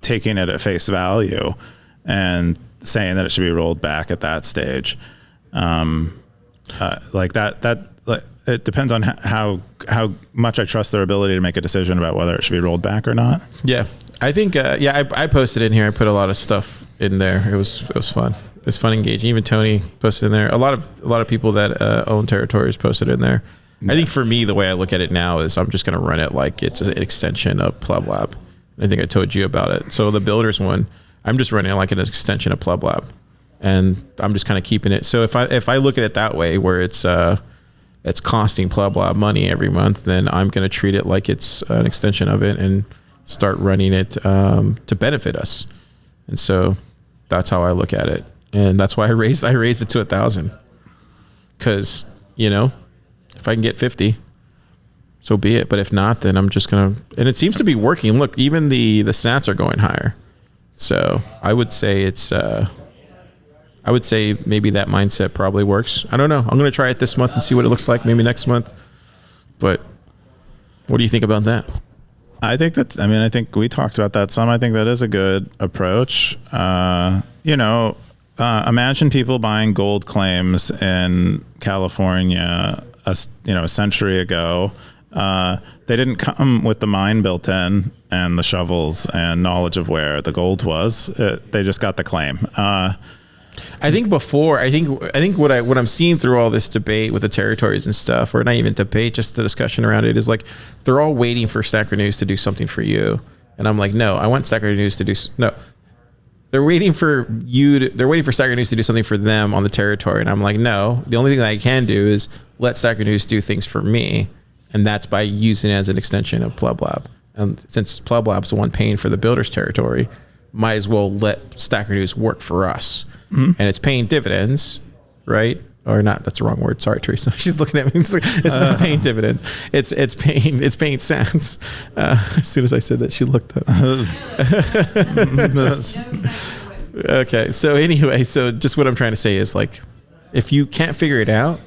taking it at face value and saying that it should be rolled back at that stage, like that it depends on how much I trust their ability to make a decision about whether it should be rolled back or not. Yeah, I think I posted in here. I put a lot of stuff in there. It was fun. It's fun, engaging. Even Tony posted in there. A lot of people that own territories posted in there. I think for me, the way I look at it now is I'm just going to run it like it's an extension of PlebLab. I think I told you about it. So the builders one, I'm just running it like an extension of PlebLab, and I'm just kind of keeping it. So if I look at it that way, where it's costing PlebLab money every month, then I'm going to treat it like it's an extension of it and start running it to benefit us. And so that's how I look at it, and that's why I raised it to 1,000, because if I can get 50, so be it. But if not, then I'm just gonna. And it seems to be working. Look, even the stats are going higher. So I would say it's. I would say maybe that mindset probably works. I don't know. I'm gonna try it this month and see what it looks like. Maybe next month. But what do you think about that? I think we talked about that some. I think that is a good approach. Imagine people buying gold claims in California, a century ago. They didn't come with the mine built in and the shovels and knowledge of where the gold was. They just got the claim. I think what I'm seeing through all this debate with the territories and stuff, or not even debate, just the discussion around it, is like they're all waiting for Stacker News to do something for you, and I'm like, no, I want Stacker News to do no. They're waiting for Stacker News to do something for them on the territory, and I'm like, no. The only thing that I can do is let Stacker News do things for me, and that's by using it as an extension of PlebLab. And since PlebLab's the one paying for the builder's territory, might as well let Stacker News work for us. Mm-hmm. And it's paying dividends, right? Or not? That's the wrong word. Sorry, Teresa. She's looking at me. It's not paying dividends. It's paying cents. As soon as I said that, she looked up. Okay. So anyway, just what I'm trying to say is, like, if you can't figure it out,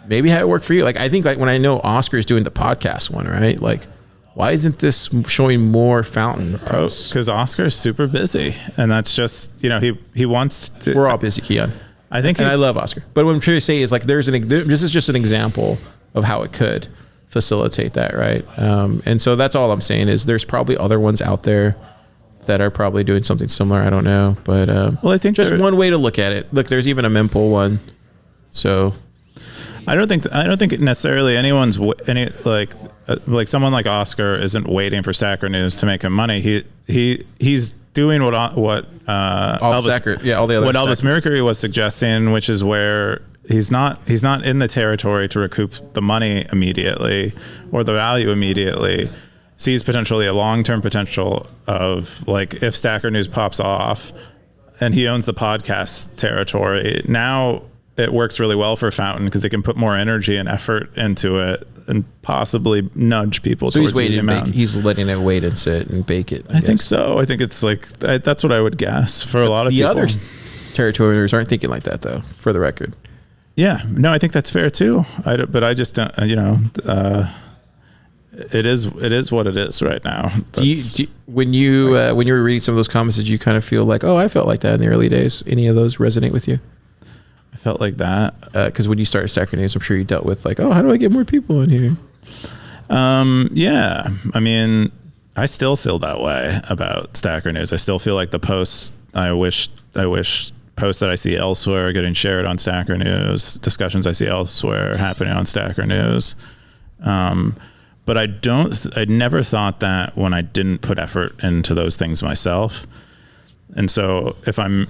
maybe have it work for you. Like, I think, like, when I know Oscar's doing the podcast one, right? Like, why isn't this showing more Fountain posts? Because Oscar's super busy, and that's just, he wants to. We're all busy, Keyan. I love Oscar. But what I'm trying to say is, like, this is just an example of how it could facilitate that, right? And so that's all I'm saying is there's probably other ones out there that are probably doing something similar. I don't know, but I think just one way to look at it. Look, there's even a mempool one. So I don't think necessarily anyone's like someone like Oscar isn't waiting for Stacker News to make him money. He's doing what Elvis Mercury was suggesting, which is where he's not in the territory to recoup the money immediately or the value immediately. Sees potentially a long-term potential of, like, if Stacker News pops off and he owns the podcast territory, now it works really well for Fountain because they can put more energy and effort into it and possibly nudge people towards using Mountain. He's letting it wait and sit and bake it. I think so. I think it's like, that's what I would guess for a lot of people. The other territory owners aren't thinking like that, though, for the record. Yeah. No, I think that's fair too. But I just don't, it is what it is right now. When you were reading some of those comments, did you kind of feel like, oh, I felt like that in the early days? Any of those resonate with you? I felt like that. Because when you started Stacker News, I'm sure you dealt with, like, oh, how do I get more people in here? Yeah. I mean, I still feel that way about Stacker News. I still feel like the posts, I wish posts that I see elsewhere are getting shared on Stacker News, discussions I see elsewhere happening on Stacker News. But I never thought that when I didn't put effort into those things myself. And so if I'm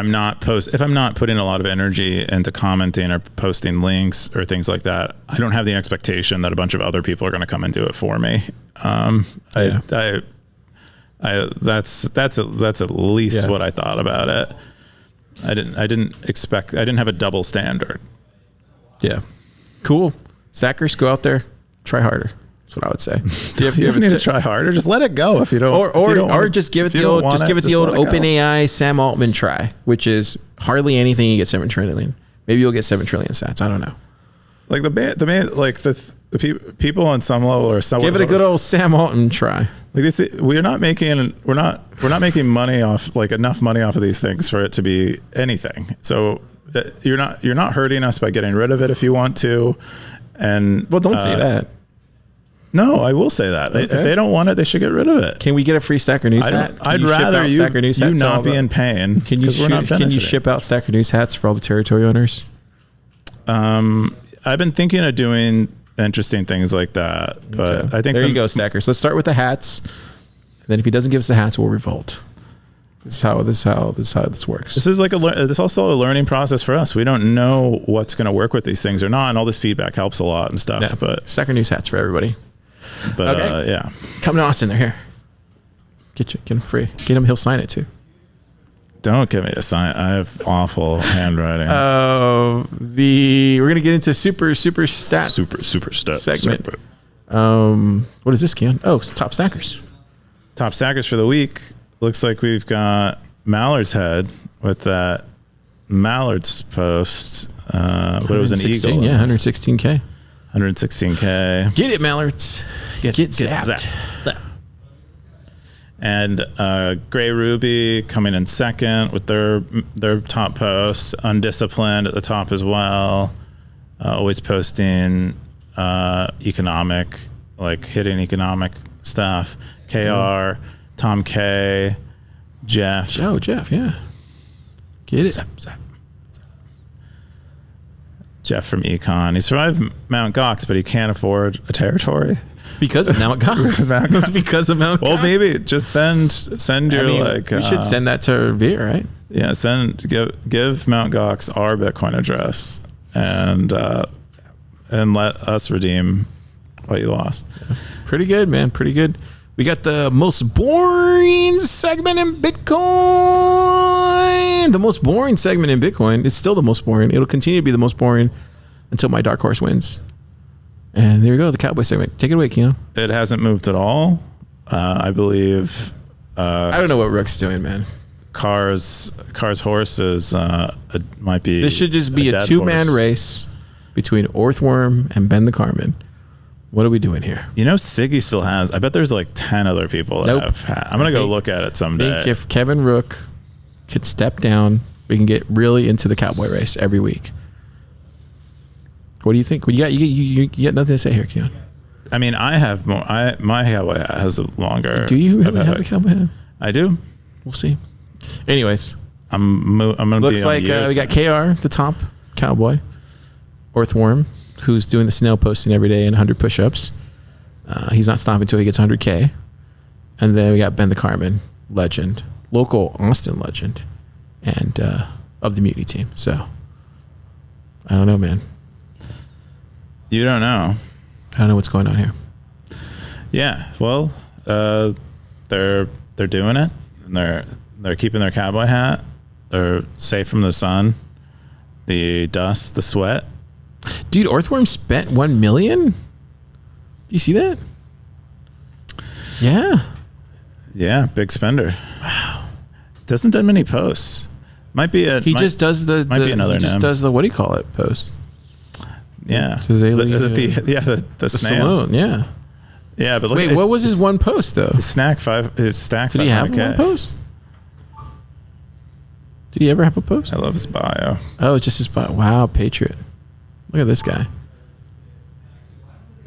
not putting a lot of energy into commenting or posting links or things like that, I don't have the expectation that a bunch of other people are going to come and do it for me. That's at least what I thought about it. I didn't have a double standard. Yeah. Cool. Stackers, go out there, try harder. That's what I would say. You ever need to try harder? Just let it go if you don't. Or just give it the old OpenAI Sam Altman try, which is hardly anything. You get 7 trillion. Maybe you'll get 7 trillion sats. I don't know. Like the people on some level are somewhat. Give it a good old Sam Altman try. Like this, we're not making money off, like, enough money off of these things for it to be anything. So you're not hurting us by getting rid of it if you want to. And well, don't say that. No, I will say that. If they don't want it, they should get rid of it. Can we get a free Stacker News hat? I'd rather you not be in pain. Can you ship out Stacker News hats for all the territory owners? I've been thinking of doing interesting things like that, but I think there you go, Stackers. Let's start with the hats. And then if he doesn't give us the hats, we'll revolt. This is how this works. This is like this is also a learning process for us. We don't know what's going to work with these things or not, and all this feedback helps a lot and stuff. Yeah. But Stacker News hats for everybody. But okay. Yeah, come to Austin. They're here. Get him free. Get him. He'll sign it too. Don't get me to sign. I have awful handwriting. We're gonna get into super stats. Super stats segment. What is this, Keyan? Oh, top stackers. Top stackers for the week. Looks like we've got Mallard's head with that Mallard's post. But it was an eagle. Yeah, 116K. 116K. Get it, Mallards. Get zapped. Zap. And GrayRuby coming in second with their top posts. Undisciplined at the top as well. Always posting economic, like hitting economic stuff. KR, Tom K, Jeff. Oh, Jeff, yeah. Get it. Zap. Jeff from Econ. He survived Mount Gox, but he can't afford a territory. Because of Mount Gox. Because of Mount Gox. Well, maybe just send your we should send that to Veer, right? Yeah, give Mount Gox our Bitcoin address and let us redeem what you lost. Yeah. Pretty good, man. Pretty good. We got the most boring segment in Bitcoin. The most boring segment in Bitcoin. It's still the most boring. It'll continue to be the most boring until my dark horse wins. And there we go, the Cowboy segment. Take it away, Keyan. It hasn't moved at all. I believe. I don't know what Rook's doing, man. Car's horses might be. This should just be a two-man race between Orthworm and Ben the Carman. What are we doing here? You know, Siggy still has. I bet there's like 10 other people that have had. I'm gonna go look at it someday. I think if Kevin Rook could step down, we can get really into the Cowboy race every week. What do you think? You got nothing to say here, Keyan. I mean, I have more. My Cowboy hat has a longer. Do you really have a Cowboy hat? I do. We'll see. Anyways, I'm gonna. Looks like we got KR, the top Cowboy, Orthworm, who's doing the snail posting every day and 100 push-ups. He's not stopping until he gets 100K. And then we got Ben the Carman, legend, local Austin legend, and of the Mutiny team. So I don't know, man. You don't know. I don't know what's going on here. Yeah, well, they're doing it, and they're keeping their cowboy hat. They're safe from the sun, the dust, the sweat. Dude, Orthworm spent $1 million. Do you see that? Yeah, big spender. Wow, doesn't done many posts. Might be a. He just does the. Might be another. He just does the what do you call it post. Yeah, the snail. Saloon. Yeah. Yeah, but look, wait, what was his one post though? His stack 500K. Did he have one post? Did he ever have a post? I love his bio. Oh, it's just his bio. Wow, Patriot. Look at this guy.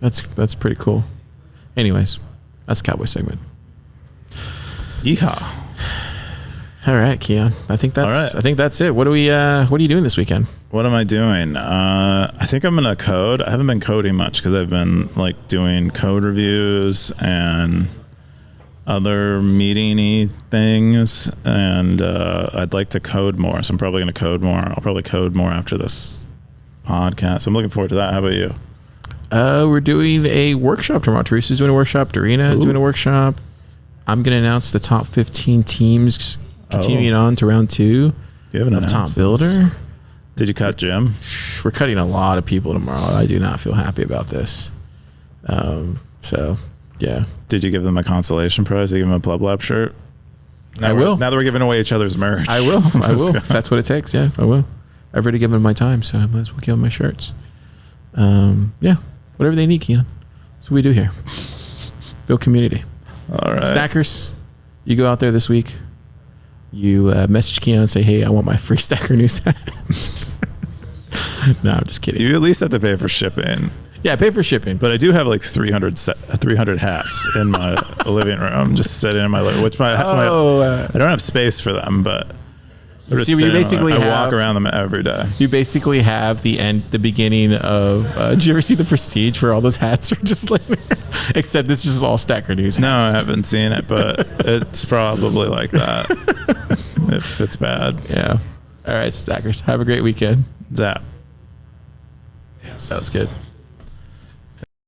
That's pretty cool. Anyways, that's the Cowboy segment. Yeehaw. All right, Keyan. I think that's it. What are you doing this weekend? What am I doing? I think I'm gonna code. I haven't been coding much because I've been like doing code reviews and other meeting-y things, and I'd like to code more. So I'm probably gonna code more. I'll probably code more after this podcast. I'm looking forward to that. How about you? We're doing a workshop tomorrow. Teresa's doing a workshop. Dorina is doing a workshop. I'm gonna announce the top 15 teams continuing on to round 2 You haven't of Top announced Builder. this. Did you cut Jim? We're cutting a lot of people tomorrow. I do not feel happy about this. So, yeah. Did you give them a consolation prize? Did you give them a Pleb Lab shirt? I will. Now that we're giving away each other's merch. I will. If that's what it takes, yeah, I will. I've already given them my time, so I might as well give them my shirts. Yeah, whatever they need, Keyan. That's what we do here. Build community. All right. Stackers, you go out there this week. You message Keyan and say, hey, I want my free Stacker News hat. No, I'm just kidding. You at least have to pay for shipping. Yeah, pay for shipping. But I do have like 300 hats in my living room, just sitting in my living room, which I don't have space for them, but they're just you basically I walk around them every day. You basically have the beginning of. Did you ever see The Prestige, where all those hats are just like, except this is all Stacker News hats. No, I haven't seen it, but it's probably like that if it's bad. Yeah. All right, Stackers. Have a great weekend. Zap. Yes. That was good.